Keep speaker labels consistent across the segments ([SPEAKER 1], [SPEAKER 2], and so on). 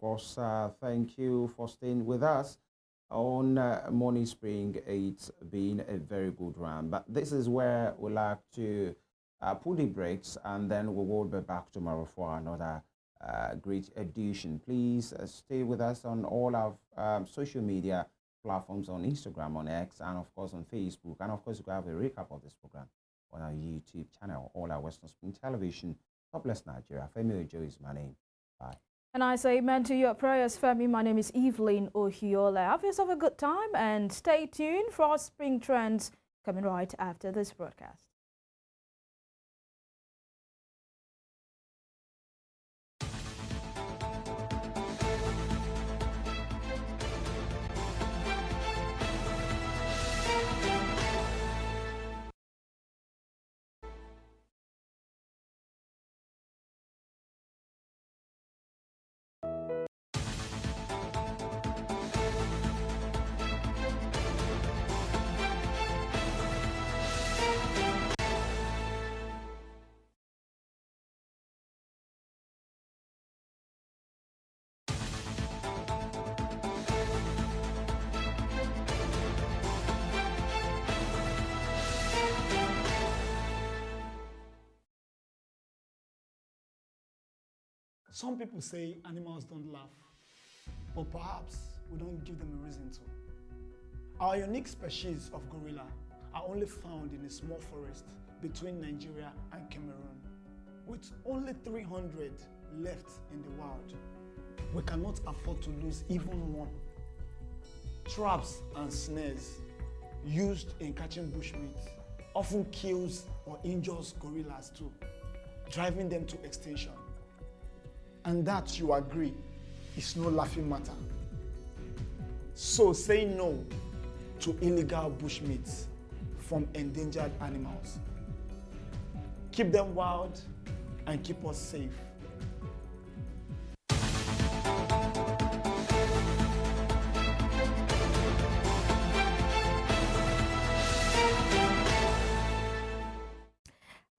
[SPEAKER 1] course, thank you for staying with us on Morning Spring. It's been a very good run, but this is where we like to put the brakes, and then we will be back tomorrow for another great edition. Please stay with us on all our social media platforms, on Instagram, on X, and of course on Facebook. And of course, you can have a recap of this program on our YouTube channel, all our Western Spring Television. God bless Nigeria. Femi Ojo is my name. Bye.
[SPEAKER 2] And I say amen to your prayers, Femi. My name is EVELYN OHIOLEI. Have yourself a good time and stay tuned for our spring trends coming right after this broadcast.
[SPEAKER 3] Some people say animals don't laugh, but perhaps we don't give them a reason to. Our unique species of gorilla are only found in a small forest between Nigeria and Cameroon. With only 300 left in the wild, we cannot afford to lose even one. Traps and snares used in catching bushmeat often kills or injures gorillas too, driving them to extinction. And that, you agree, is no laughing matter. So say no to illegal bushmeat from endangered animals. Keep them wild and keep us safe.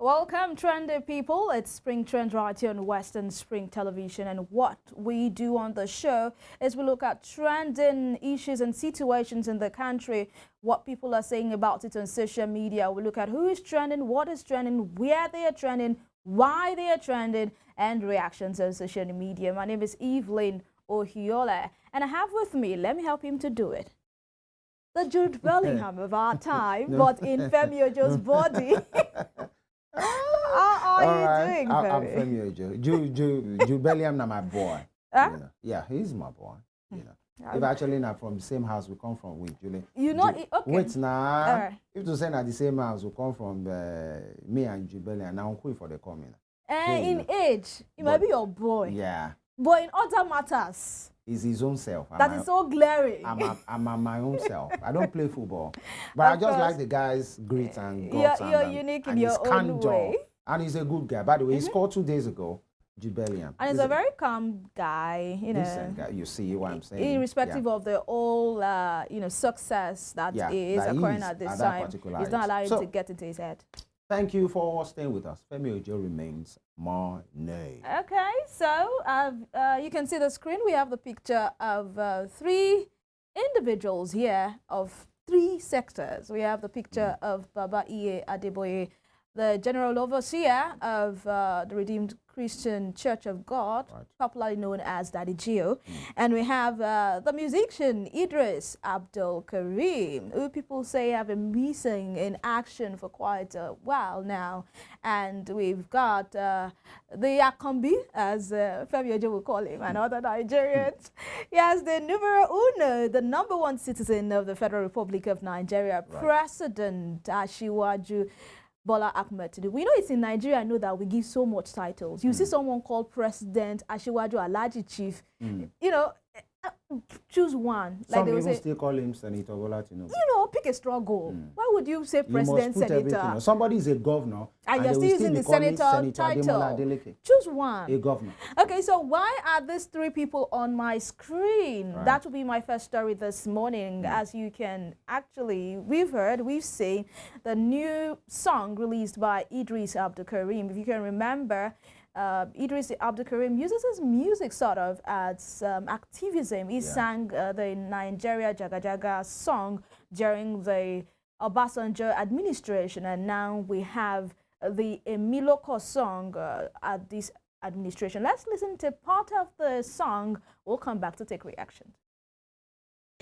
[SPEAKER 2] Welcome, trendy people. It's Spring Trend right here on Western Spring Television, and what we do on the show is we look at trending issues and situations in the country, what people are saying about it on social media. We look at who is trending, what is trending, where they are trending, why they are trending, and reactions on social media. My name is EVELYN OHIOLEI, and I have with me, let me help him to do it, the Jude Bellingham of our time, but in Femi Ojo's body. How are you doing,
[SPEAKER 1] I'm
[SPEAKER 2] Femi?
[SPEAKER 1] Femi Ojo. Jude Bellingham na my boy.
[SPEAKER 2] Huh?
[SPEAKER 1] You know. Yeah, he's my boy. You know.
[SPEAKER 2] Yeah.
[SPEAKER 1] If actually not from the same house we come from with Julie.
[SPEAKER 2] You know,
[SPEAKER 1] Ju-
[SPEAKER 2] okay.
[SPEAKER 1] Wait now.
[SPEAKER 2] Alright.
[SPEAKER 1] If to say that the same house we come from me and Jude Bellingham, now I'm cool for the coming.
[SPEAKER 2] In age, he might be your boy.
[SPEAKER 1] Yeah.
[SPEAKER 2] But in other matters,
[SPEAKER 1] He's his own self.
[SPEAKER 2] that is so glaring.
[SPEAKER 1] I'm my own self. I don't play football, but I just like the guy's grit and guts.
[SPEAKER 2] You're unique in
[SPEAKER 1] and
[SPEAKER 2] your
[SPEAKER 1] his
[SPEAKER 2] own
[SPEAKER 1] candor.
[SPEAKER 2] way.
[SPEAKER 1] And he's a good guy. By the way, he scored 2 days ago, Jude Bellingham.
[SPEAKER 2] And he's a very calm guy, you know.
[SPEAKER 1] Decent guy. You see what I'm saying?
[SPEAKER 2] Irrespective of the whole, success that he is acquiring at this time, he's not allowing him to get into his head.
[SPEAKER 1] Thank you for staying with us. Femi Ojo remains my name.
[SPEAKER 2] Okay, so you can see the screen. We have the picture of 3 individuals here of 3 sectors. We have the picture of Baba Iye Adeboye, the General Overseer of the Redeemed Christian Church of God, popularly known as Daddy Gio. And we have the musician Idris Abdul Karim, who people say have been missing in action for quite a while now. And we've got the Akombi, as Femi Ojo will call him, and other Nigerians. Yes, the numero uno, the #1 citizen of the Federal Republic of Nigeria, President Asiwaju Bola Ahmed Tinubu. We know it's in Nigeria. I know that we give so much titles. You see someone called President, Asiwaju, Alhaji Chief. You know, choose one.
[SPEAKER 1] Some
[SPEAKER 2] they will
[SPEAKER 1] even
[SPEAKER 2] say,
[SPEAKER 1] still call him Senator Bola Tinubu.
[SPEAKER 2] you know, pick a struggle. Why would you say President, Senator?
[SPEAKER 1] Somebody is a governor.
[SPEAKER 2] And you're
[SPEAKER 1] they
[SPEAKER 2] still
[SPEAKER 1] will
[SPEAKER 2] using
[SPEAKER 1] be
[SPEAKER 2] the
[SPEAKER 1] calling
[SPEAKER 2] senator title.
[SPEAKER 1] Ademola Adeleke.
[SPEAKER 2] Choose one.
[SPEAKER 1] A governor.
[SPEAKER 2] Okay, so why are these 3 people on my screen?
[SPEAKER 1] Right.
[SPEAKER 2] That will be my first story this morning. As you can actually, we've seen the new song released by Idris Abdul Karim. If you can remember, Idris Abdulkarim uses his music sort of as activism. He sang the Nigeria Jaga Jaga song during the Obasanjo administration, and now we have the Emiloko song at this administration. Let's listen to part of the song. We'll come back to take reactions.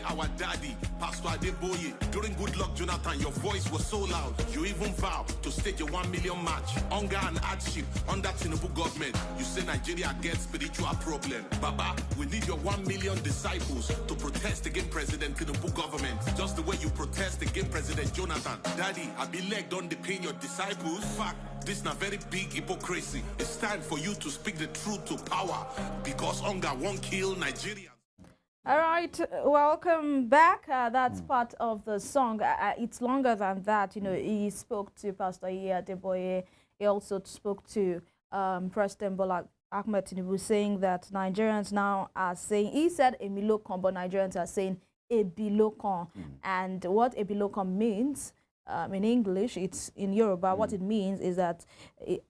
[SPEAKER 4] Our daddy, Pastor Adeboye, during Good Luck Jonathan, your voice was so loud. You even vowed to stage a 1 million march. Hunger and hardship under Tinubu government. You say Nigeria gets spiritual problem. Baba, we need your 1 million disciples to protest against President Tinubu government. Just the way you protest against President Jonathan. Daddy, I be legged on the pain your disciples. Fuck. This is not very big hypocrisy. It's time for you to speak the truth to power because hunger won't kill Nigeria.
[SPEAKER 2] All right, welcome back. That's part of the song. It's longer than that. You know, he spoke to Pastor Adeboye. He also spoke to President Bola Ahmed Tinubu, saying that Nigerians now are saying, he said Emilokon, but Nigerians are saying Ebilokon. And what Ebilokon means in English, it's in Yoruba, what it means is that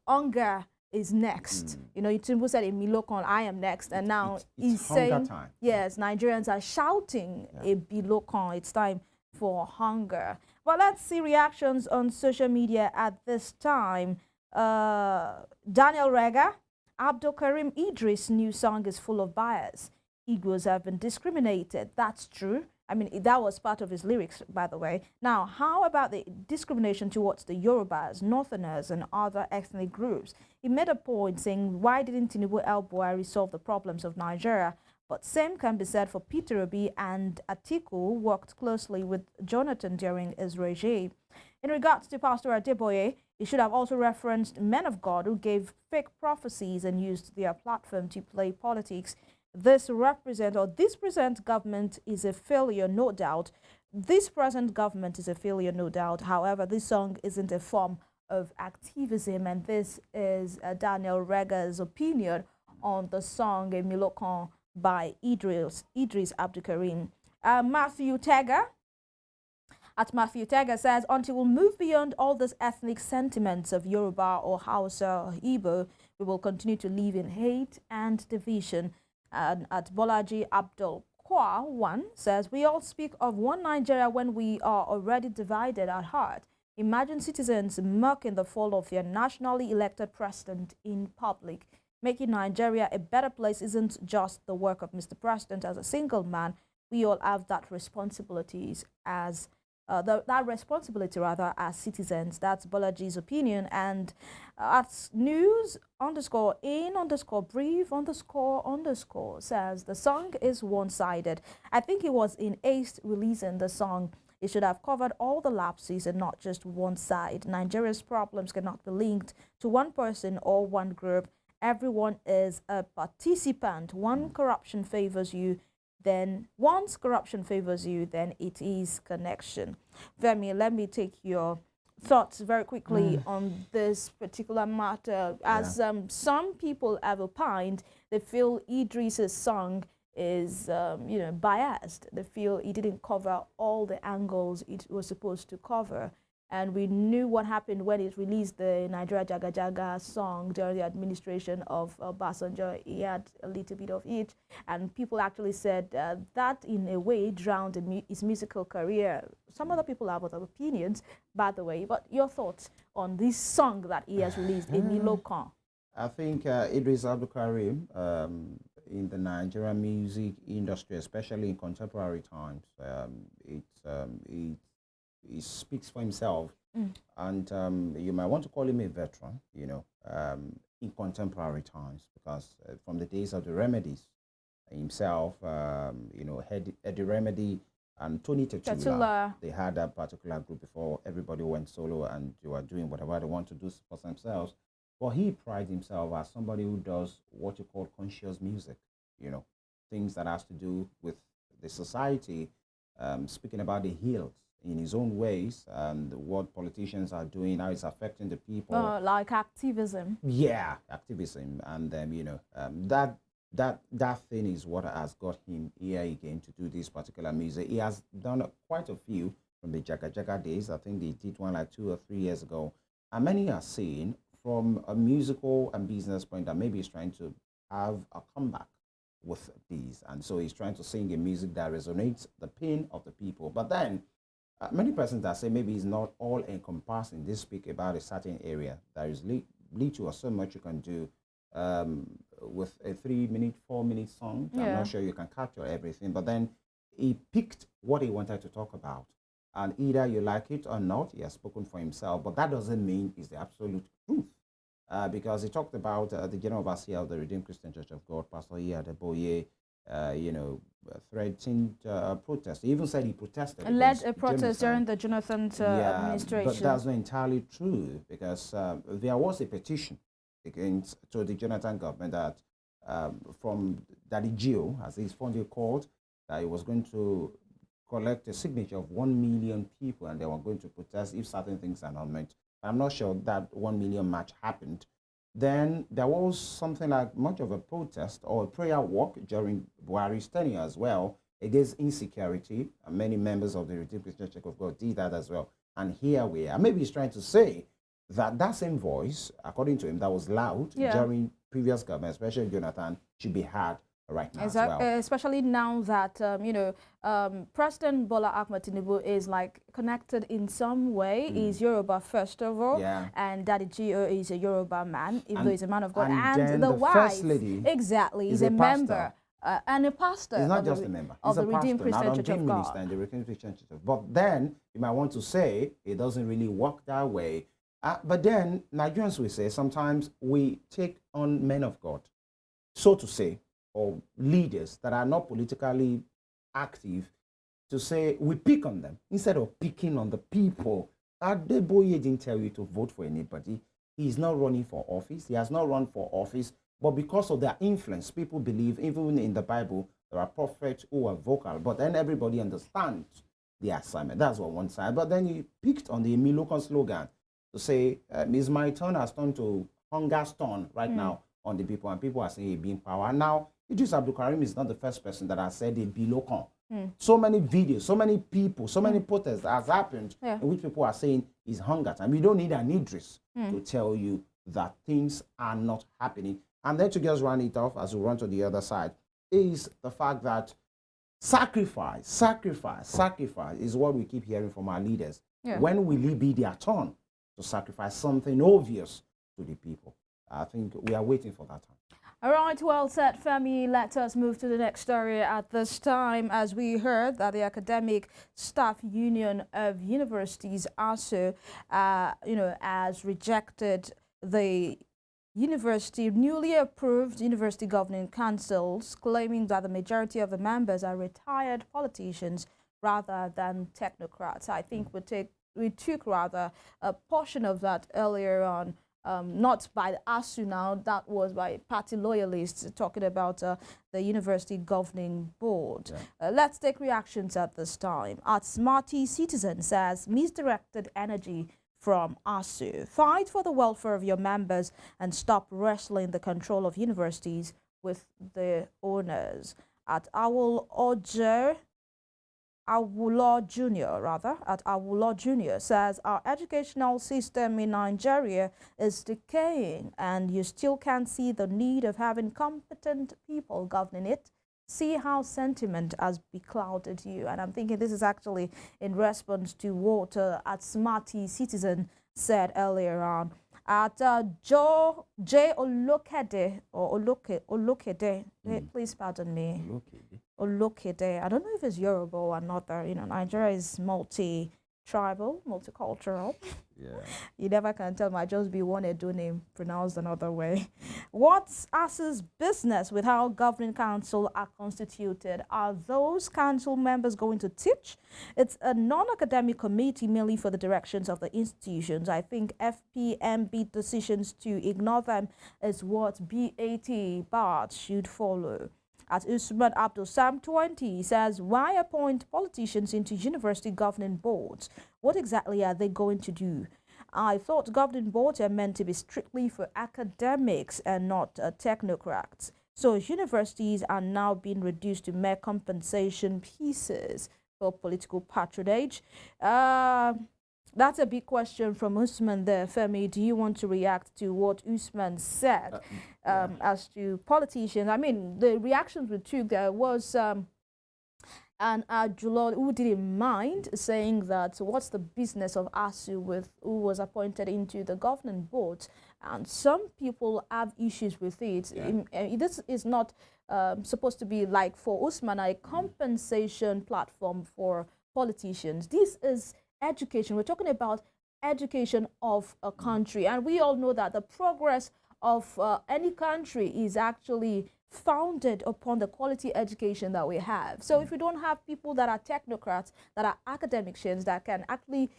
[SPEAKER 2] hunger is next. You know, Tinubu said Emilokon, I am next, and now he's saying, time. Yes, Nigerians are shouting Ebilokon, it's time for hunger. But let's see reactions on social media at this time. Daniel Rega, Abdul Karim Idris' new song is full of bias. Igbos have been discriminated. That's true. I mean, that was part of his lyrics, by the way. Now, how about the discrimination towards the Yorubas, Northerners, and other ethnic groups? He made a point saying, why didn't Tinubu help Buhari resolve the problems of Nigeria? But same can be said for Peter Obi, and Atiku worked closely with Jonathan during his regime. In regards to Pastor Adeboye, he should have also referenced men of God who gave fake prophecies and used their platform to play politics. This present government is a failure, no doubt. This present government is a failure, no doubt. However, this song isn't a form of activism, and this is Daniel Rega's opinion on the song Emilokon by Idris Abdulkarim. Matthew Tega says, until we move beyond all these ethnic sentiments of Yoruba or Hausa or Igbo, we will continue to live in hate and division. At Bolaji Abdul Kwa 1 says, we all speak of one Nigeria when we are already divided at heart. Imagine citizens mocking the fall of their nationally elected president in public. Making Nigeria a better place isn't just the work of Mr. President as a single man. We all have that responsibilities as as citizens. That's Bolaji's opinion. And at news_in_brief__ says the song is one-sided. I think it was in haste releasing the song. It should have covered all the lapses and not just one side. Nigeria's problems cannot be linked to one person or one group. Everyone is a participant. Once corruption favors you, then it is connection. Femi, let me take your thoughts very quickly on this particular matter. As some people have opined, they feel Idris's song is biased. They feel he didn't cover all the angles it was supposed to cover. And we knew what happened when it released the Nigeria Jaga Jaga song during the administration of Obasanjo. He had a little bit of it. And people actually said that, in a way, drowned his musical career. Some other people have other opinions, by the way. But your thoughts on this song that he has released, Emilokon?
[SPEAKER 1] I think Idris Abdulkarim, in the Nigerian music industry, especially in contemporary times, he speaks for himself, and you might want to call him a veteran, in contemporary times, because from the days of the Remedies himself, Eddie Remedy and Tony Tetula, they had that particular group before everybody went solo and they were doing whatever they want to do for themselves. But he prides himself as somebody who does what you call conscious music, things that has to do with the society, speaking about the hills in his own ways, and what politicians are doing, how it's affecting the people.
[SPEAKER 2] Like activism.
[SPEAKER 1] Yeah, activism. And that thing is what has got him here again to do this particular music. He has done quite a few from the Jaga Jaga days. I think they did one like 2 or 3 years ago. And many are saying from a musical and business point that maybe he's trying to have a comeback with these. And so he's trying to sing a music that resonates the pain of the people. But then many persons that say maybe it's not all encompassing. They speak about a certain area. There is little or so much you can do with a 3-minute, 4-minute song. I'm
[SPEAKER 2] Yeah.
[SPEAKER 1] not sure you can capture everything. But then he picked what he wanted to talk about. And either you like it or not, he has spoken for himself. But that doesn't mean it's the absolute truth. Because he talked about the General Overseer of the Redeemed Christian Church of God, Pastor Fouye, threatened protest. He even said he protested.
[SPEAKER 2] And led
[SPEAKER 1] against
[SPEAKER 2] a protest
[SPEAKER 1] Jonathan.
[SPEAKER 2] during the Jonathan administration.
[SPEAKER 1] But that's not entirely true, because there was a petition to the Jonathan government that from Daddy Gio, as he's fondly called, that he was going to collect a signature of 1 million people, and they were going to protest if certain things are not met. I'm not sure that 1 million march happened. Then there was something like much of a protest or a prayer walk during Buhari's tenure as well against insecurity. And many members of the Redeemed Christian Church of God did that as well. And here we are. Maybe he's trying to say that that same voice, according to him, that was loud during previous government, especially Jonathan, should be heard right now
[SPEAKER 2] Exactly,
[SPEAKER 1] as well.
[SPEAKER 2] especially now that President Bola Ahmed Tinubu is like connected in some way. He's Yoruba first of all, and Daddy Gio is a Yoruba man, even though he's a man of God, and the wife,
[SPEAKER 1] First lady,
[SPEAKER 2] exactly, is a member and a pastor.
[SPEAKER 1] He's not just a member.
[SPEAKER 2] Of
[SPEAKER 1] He's
[SPEAKER 2] the
[SPEAKER 1] a
[SPEAKER 2] Redeemed
[SPEAKER 1] pastor,
[SPEAKER 2] Christian
[SPEAKER 1] not
[SPEAKER 2] Church of
[SPEAKER 1] minister
[SPEAKER 2] God.
[SPEAKER 1] in the Redeemed Christian Church of God. But then you might want to say it doesn't really work that way. But then Nigerians will say sometimes we take on men of God, so to say, or leaders that are not politically active, to say we pick on them instead of picking on the people. Adeboye didn't tell you to vote for anybody. He's not running for office. He has not run for office. But because of their influence, people believe, even in the Bible, there are prophets who are vocal. But then everybody understands the assignment. That's on one side. But then he picked on the Emilokon slogan to say, Miss My Turn has turned to hunger stone right now on the people. And people are saying he being power. Now, Idris Abdul Karim is not the first person that has said a Bilokon. So many videos, so many people, so many protests has happened in which people are saying it's hunger time. You don't need an Idris to tell you that things are not happening. And then to just run it off as we run to the other side is the fact that sacrifice is what we keep hearing from our leaders. When will it be their turn to sacrifice something obvious to the people? I think we are waiting for that time.
[SPEAKER 2] All right, well said, Femi. Let us move to the next story at this time, as we heard that the Academic Staff Union of Universities, ASU, has rejected the newly approved university governing councils, claiming that the majority of the members are retired politicians rather than technocrats. I think we took rather a portion of that earlier on. Not by the ASU now, that was by party loyalists talking about the university governing board. Let's take reactions at this time. At Smarty Citizen says, misdirected energy from ASU. Fight for the welfare of your members and stop wrestling the control of universities with the owners. At Awulo Jr. says, our educational system in Nigeria is decaying and you still can't see the need of having competent people governing it. See how sentiment has beclouded you. And I'm thinking this is actually in response to what at Smarty Citizen said earlier on. At Joe J. Olokede, or Olokede, please pardon me. Olokede. I don't know if it's Yoruba or another. Nigeria is multi-tribal, multicultural. You never can tell. Might just be one Edo name pronounced another way. What's ASU's business with how governing council are constituted? Are those council members going to teach? It's a non-academic committee merely for the directions of the institutions. I think FPMB decisions to ignore them is what BAT should follow. At Usman Abdul Sam 20 says, why appoint politicians into university governing boards? What exactly are they going to do? I thought governing boards are meant to be strictly for academics and not technocrats. So universities are now being reduced to mere compensation pieces for political patronage. That's a big question from Usman there. Femi, do you want to react to what Usman said as to politicians? I mean, the reactions we took, there was and Julol, who didn't mind, saying that what's the business of ASU who was appointed into the governing board, and some people have issues with it. This is not supposed to be like for Usman a compensation platform for politicians. This is education. We're talking about education of a country, and we all know that the progress of any country is actually founded upon the quality education that we have. So if we don't have people that are technocrats, that are academicians, that can actually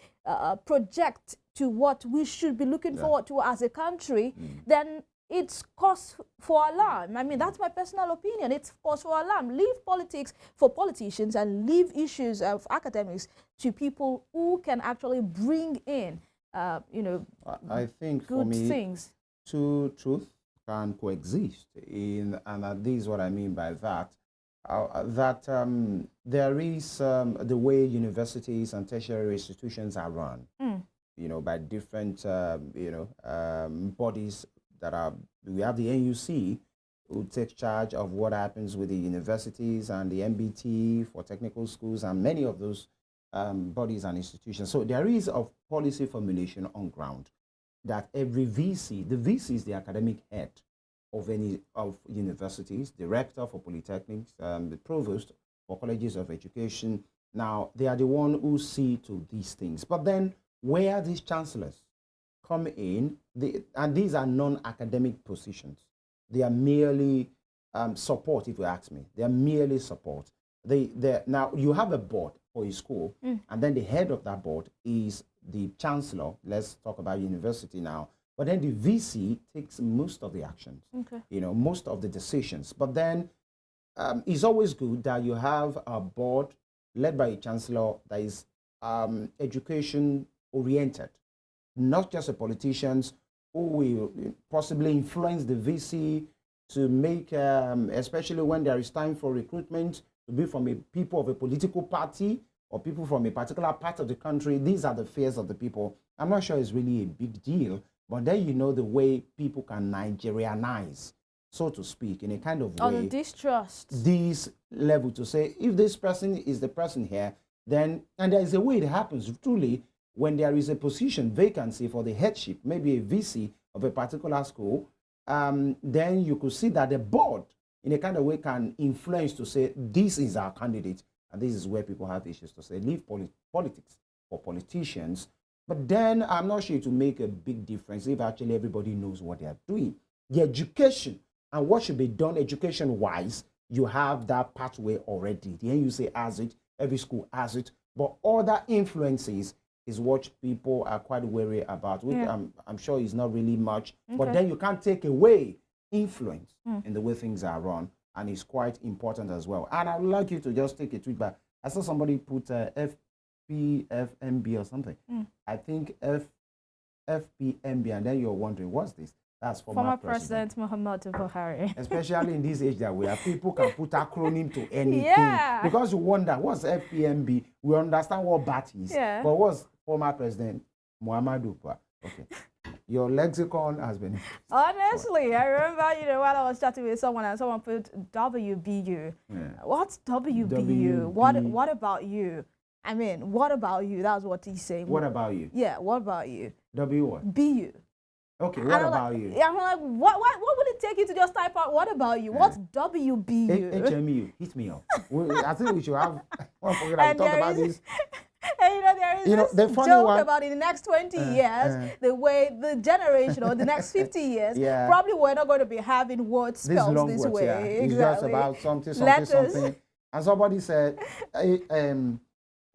[SPEAKER 2] project to what we should be looking forward to as a country, then it's cause for alarm. I mean, that's my personal opinion. It's cause for alarm. Leave politics for politicians and leave issues of academics to people who can actually bring in,
[SPEAKER 1] I think
[SPEAKER 2] good
[SPEAKER 1] for me,
[SPEAKER 2] things.
[SPEAKER 1] Two truths can coexist and this is what I mean by that. There is the way universities and tertiary institutions are run, by different, bodies that are. We have the NUC, who takes charge of what happens with the universities, and the MBT for technical schools, and many of those bodies and institutions. So there is a policy formulation on ground that every VC, the VC is the academic head of universities, the rector for polytechnics, the provost for colleges of education. Now, they are the one who see to these things. But then where these chancellors come in, and these are non-academic positions. They are merely support, if you ask me. They are merely support. Now, you have a board for a school, and then the head of that board is the chancellor. Let's talk about university now. But then the VC takes most of the actions, most of the decisions. But then it's always good that you have a board led by a chancellor that is education-oriented, not just the politicians who will possibly influence the VC to make, especially when there is time for recruitment, to be from people of a political party or people from a particular part of the country. These are the fears of the people. I'm not sure it's really a big deal, but then the way people can Nigerianize, so to speak, in a kind of way.
[SPEAKER 2] On distrust.
[SPEAKER 1] This level to say, if this person is the person here, then, and there is a way it happens truly when there is a position, vacancy for the headship, maybe a VC of a particular school, then you could see that the board, in a kind of way, can influence to say, this is our candidate, and this is where people have issues to say, leave politics for politicians. But then I'm not sure it will make a big difference if actually everybody knows what they are doing. The education and what should be done education-wise, you have that pathway already. The NUC has it, every school has it, but other influences is what people are quite wary about, which I'm sure is not really much. But then you can't take away influence in the way things are run, and it's quite important as well. And I would like you to just take a tweet back. I saw somebody put FPFMB or something. I think FPMB, and then you're wondering, what's this? That's former President
[SPEAKER 2] Muhammadu Buhari.
[SPEAKER 1] Especially in this age that we are, people can put acronym to anything. Because you wonder, what's FPMB? We understand what BAT is. But what's former President Muhammadu Buhari? Okay. Your lexicon has been...
[SPEAKER 2] Honestly, I remember, while I was chatting with someone and someone put WBU. What's WBU? What about you? I mean, what about you? That's what he's saying.
[SPEAKER 1] What about you?
[SPEAKER 2] Yeah, what about you?
[SPEAKER 1] W what?
[SPEAKER 2] BU.
[SPEAKER 1] Okay, what about you?
[SPEAKER 2] I'm like, what would it take you to just type out, what about you? What's WBU?
[SPEAKER 1] HMU, hit me up. I think we should have one program to talk about this.
[SPEAKER 2] And there is this joke about in the next 20 years, the way the generation or the next 50 years, probably we're not going to be having words spelled this way.
[SPEAKER 1] It's just about something. And somebody said,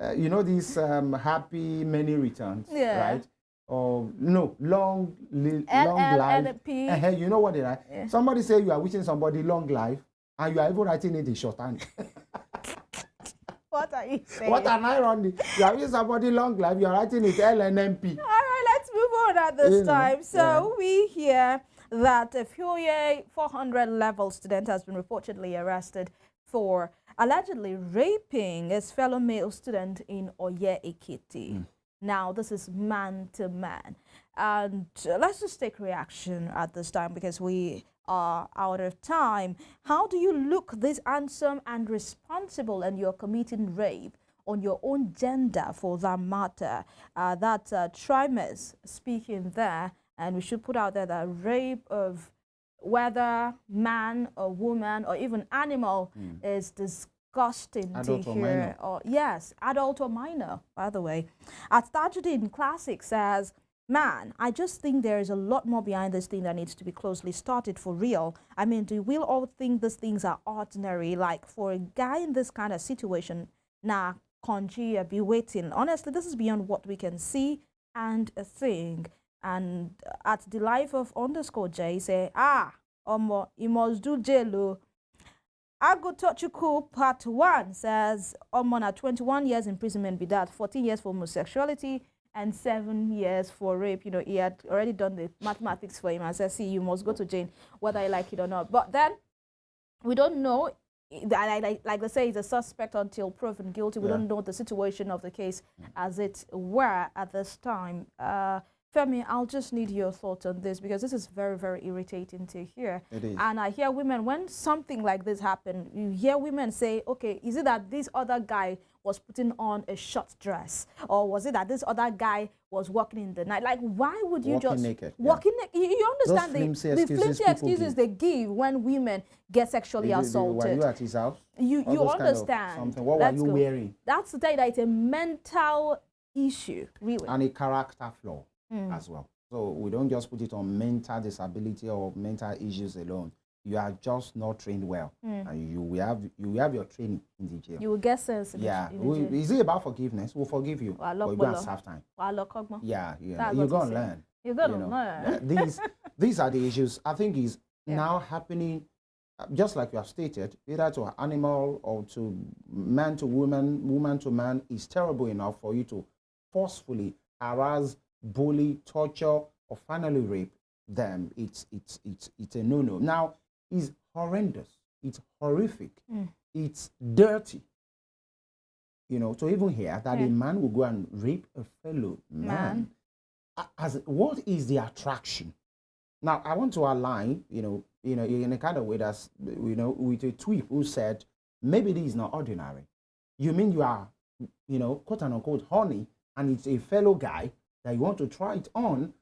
[SPEAKER 1] these happy many returns, right? Or no, long life. You know what they are? Somebody say you are wishing somebody long life, and you are even writing it in shorthand.
[SPEAKER 2] What are you saying?
[SPEAKER 1] What an irony. You are wishing somebody long life, you are writing it LNMP.
[SPEAKER 2] All right, let's move on at this time. So we hear that a Fouye 400 level student has been reportedly arrested for allegedly raping his fellow male student in Oye Ekiti. Now this is man to man. And let's just take reaction at this time because we are out of time. How do you look this handsome and responsible and you're committing rape on your own gender for that matter? That's Trimus speaking there. And we should put out there that rape of whether man or woman or even animal is disgusting
[SPEAKER 1] Adult
[SPEAKER 2] to
[SPEAKER 1] or
[SPEAKER 2] hear.
[SPEAKER 1] minor.
[SPEAKER 2] Or yes, adult or minor, by the way. At Tajuddin Classic says, man, I just think there is a lot more behind this thing that needs to be closely started for real. I mean, do we all think these things are ordinary? Like for a guy in this kind of situation, nah, conjure, be waiting. Honestly, this is beyond what we can see and think. And at the life of _J say, you must do jail. Ago Tochuku part 1 says, na 21 years imprisonment be that, 14 years for homosexuality and 7 years for rape. You know, he had already done the mathematics for him and said, see, you must go to jail whether you like it or not. But then we don't know, like they say, he's a suspect until proven guilty. We don't know the situation of the case as it were at this time. Femi, I'll just need your thoughts on this because this is very, very irritating to hear.
[SPEAKER 1] It is.
[SPEAKER 2] And I hear women, when something like this happens, you hear women say, okay, is it that this other guy was putting on a short dress? Or was it that this other guy was walking in the night? Like, why would you
[SPEAKER 1] Walking
[SPEAKER 2] just...
[SPEAKER 1] naked.
[SPEAKER 2] Walking naked. You understand
[SPEAKER 1] Those flimsy
[SPEAKER 2] the
[SPEAKER 1] excuses
[SPEAKER 2] flimsy
[SPEAKER 1] people
[SPEAKER 2] excuses
[SPEAKER 1] give.
[SPEAKER 2] they give when women get sexually
[SPEAKER 1] Were
[SPEAKER 2] assaulted.
[SPEAKER 1] you at his house?
[SPEAKER 2] You
[SPEAKER 1] All those kind of
[SPEAKER 2] understand.
[SPEAKER 1] something. What
[SPEAKER 2] Let's
[SPEAKER 1] were you
[SPEAKER 2] go.
[SPEAKER 1] wearing?
[SPEAKER 2] That's to tell you that it's a mental issue, really.
[SPEAKER 1] And a character flaw as well. So we don't just put it on mental disability or mental issues alone. You are just not trained well, and you will have your training in the jail.
[SPEAKER 2] You will get sense.
[SPEAKER 1] Yeah.
[SPEAKER 2] In the jail.
[SPEAKER 1] Is it about forgiveness? We'll forgive you, but you go and serve time. Yeah,
[SPEAKER 2] That's
[SPEAKER 1] you're
[SPEAKER 2] what
[SPEAKER 1] gonna
[SPEAKER 2] he said.
[SPEAKER 1] learn.
[SPEAKER 2] You're gonna learn.
[SPEAKER 1] These are the issues I think is now happening, just like you have stated, either to an animal or to man to woman, woman to man. Is terrible enough for you to forcefully harass, bully, torture, or finally rape them. It's a no-no. Now, it's horrendous. It's horrific. It's dirty. You know, to even hear that a man will go and rape a fellow man. As what is the attraction? Now, I want to align, in a kind of way that's, with a tweet who said, maybe this is not ordinary. You mean you are, quote unquote, horny, and it's a fellow guy that you want to try it on?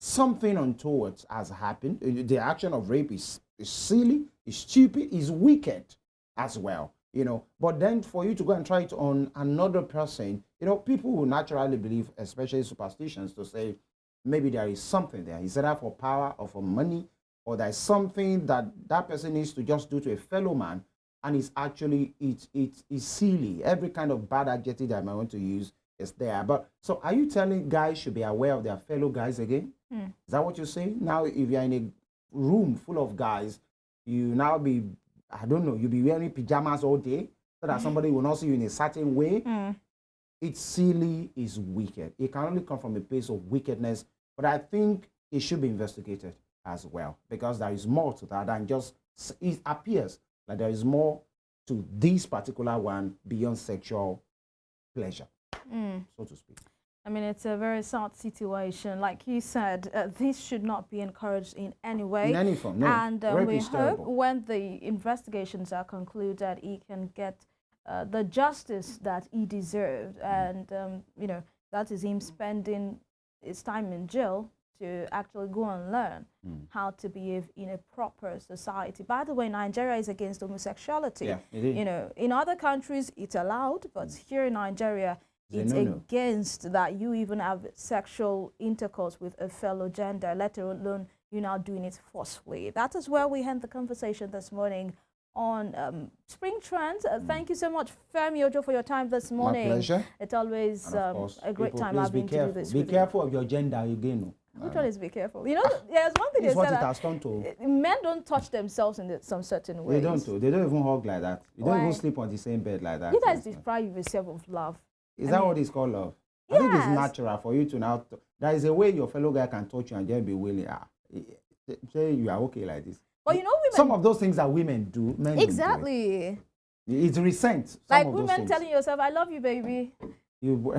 [SPEAKER 1] Something untoward has happened. The action of rape is silly, is stupid, is wicked as well. But then for you to go and try it on another person, people will naturally believe, especially superstitions, to say maybe there is something there. Is either for power or for money, or there's something that person needs to just do to a fellow man, and it's actually it's silly. Every kind of bad adjective that I might want to use is there. But so are you telling guys should be aware of their fellow guys again? Is that what you're saying? Now, if you're in a room full of guys, you now be, I don't know, you'll be wearing pajamas all day so that somebody will not see you in a certain way. It's silly, it's wicked. It can only come from a place of wickedness, but I think it should be investigated as well, because there is more to that than just, it appears that there is more to this particular one beyond sexual pleasure, so to speak.
[SPEAKER 2] I mean, it's a very sad situation. Like you said, this should not be encouraged in any way.
[SPEAKER 1] In any form, no.
[SPEAKER 2] And
[SPEAKER 1] Rape
[SPEAKER 2] we
[SPEAKER 1] is
[SPEAKER 2] hope
[SPEAKER 1] terrible.
[SPEAKER 2] when the investigations are concluded, he can get the justice that he deserved. And, that is him spending his time in jail to actually go and learn how to behave in a proper society. By the way, Nigeria is against homosexuality.
[SPEAKER 1] Yeah, it is.
[SPEAKER 2] In other countries, it's allowed, but here in Nigeria, it's against that you even have sexual intercourse with a fellow gender, let alone you're now doing it forcefully. That is where we end the conversation this morning on Spring Trends. Thank you so much, Femi Ojo, for your time this morning.
[SPEAKER 1] My pleasure.
[SPEAKER 2] It's always a great time having to do this
[SPEAKER 1] Be
[SPEAKER 2] with
[SPEAKER 1] careful of your gender again.
[SPEAKER 2] Which one is be careful? There's one thing
[SPEAKER 1] It's
[SPEAKER 2] they
[SPEAKER 1] what
[SPEAKER 2] said
[SPEAKER 1] it
[SPEAKER 2] that
[SPEAKER 1] has turned to.
[SPEAKER 2] men don't touch themselves in some certain ways.
[SPEAKER 1] They don't. They don't even hug like that. You don't
[SPEAKER 2] Why?
[SPEAKER 1] even sleep on the same bed like that.
[SPEAKER 2] You guys deprive yourself of love.
[SPEAKER 1] Is that what it's called, love? I think it's
[SPEAKER 2] Yes.
[SPEAKER 1] natural for you to now. There is a way your fellow guy can touch you and just be willing. Say you are okay like this.
[SPEAKER 2] But women.
[SPEAKER 1] Some of those things that women do, men don't do it.
[SPEAKER 2] Exactly.
[SPEAKER 1] It's resent.
[SPEAKER 2] Like women telling yourself, "I love you, baby."
[SPEAKER 1] You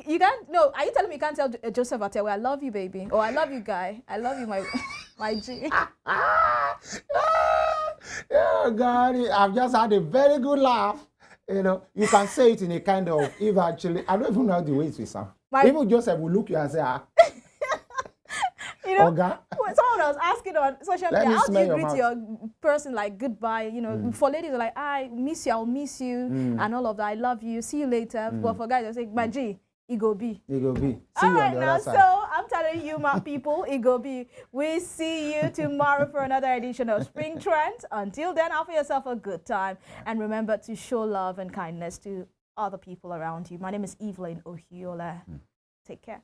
[SPEAKER 2] You can't. No, are you telling me you can't tell Joseph Atewe, I love you, baby, or I love you, guy, I love you, my my G.
[SPEAKER 1] Oh God, I've just had a very good laugh. You know, you can say it in a kind of, if actually, I don't even know the way it will sound. Even Joseph will look you and say, ah.
[SPEAKER 2] You know,
[SPEAKER 1] Oga.
[SPEAKER 2] someone was asking on social media, how do you greet your person, like goodbye? You know, for ladies, they're like, I miss you, I'll miss you, and all of that. I love you, see you later. But for guys, they say, my G, it go be.
[SPEAKER 1] It go be. See
[SPEAKER 2] All
[SPEAKER 1] you
[SPEAKER 2] right,
[SPEAKER 1] on the
[SPEAKER 2] now,
[SPEAKER 1] other side.
[SPEAKER 2] so I'm telling you, my people, it go be. We see you tomorrow for another edition of Spring Trends. Until then, have yourself a good time. And remember to show love and kindness to other people around you. My name is EVELYN OHIOLEI. Take care.